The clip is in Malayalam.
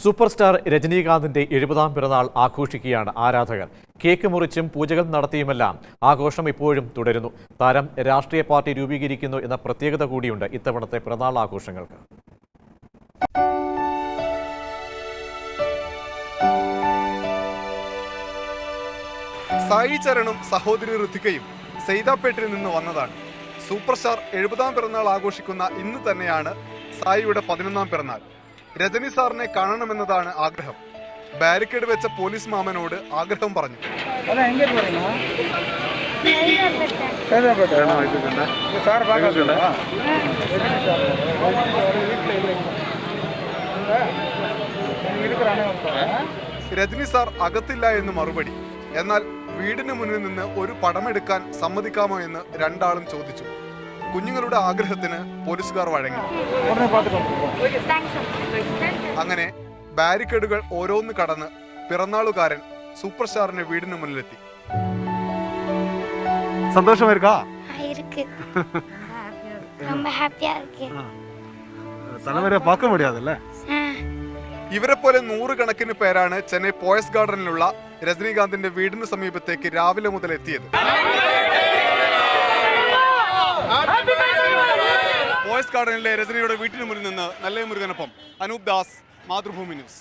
സൂപ്പർ സ്റ്റാർ രജനീകാന്തിന്റെ 70ാം പിറന്നാൾ ആഘോഷിക്കുകയാണ് ആരാധകർ. കേക്ക് മുറിച്ചും പൂജകൾ നടത്തിയുമെല്ലാം ആഘോഷം ഇപ്പോഴും തുടരുന്നു. താരം രാഷ്ട്രീയ പാർട്ടി രൂപീകരിക്കുന്നു എന്ന പ്രത്യേകത കൂടിയുണ്ട് ഇത്തവണത്തെ പിറന്നാൾ ആഘോഷങ്ങൾക്ക്. സായി ചരണും സഹോദരി ഋതികയും സൈതാപ്പേട്ടിൽ നിന്ന് വന്നതാണ്. സൂപ്പർ സ്റ്റാർ 70ാം പിറന്നാൾ ആഘോഷിക്കുന്ന ഇന്ന് തന്നെയാണ് സായിയുടെ 11ാം പിറന്നാൾ. രജനി സാറിനെ കാണണമെന്നതാണ് ആഗ്രഹം. ബാരിക്കേഡ് വെച്ച പോലീസ് മാമനോട് ആഗ്രഹം പറഞ്ഞു. രജനി സാർ അകത്തില്ല എന്ന് മറുപടി. എന്നാൽ വീടിന് മുന്നിൽ നിന്ന് ഒരു പടമെടുക്കാൻ സമ്മതിക്കാമോ എന്ന് രണ്ടാളും ചോദിച്ചു. കുഞ്ഞുങ്ങളുടെ ആഗ്രഹത്തിന് പോലീസുകാർ വഴങ്ങി. അങ്ങനെ ബാരിക്കേഡുകൾ ഓരോന്ന് കടന്ന് പിറന്നാളുകാരൻ സൂപ്പർ സ്റ്റാറിന്റെ വീടിന് മുന്നിലെത്തി. സന്തോഷമായിരിക്കാ? ഇവരെ പോലെ 100 കണക്കിന് പേരാണ് ചെന്നൈ പോയസ് ഗാർഡനിലുള്ള രജനീകാന്തിന്റെ വീടിന് സമീപത്തേക്ക് രാവിലെ മുതൽ എത്തിയത്. പോയസ് ഗാർഡനിലെ രജനിയുടെ വീട്ടിന് മുന്നിൽ നിന്ന് നല്ല മുരുകനൊപ്പം അനൂപ് ദാസ്, മാതൃഭൂമി ന്യൂസ്.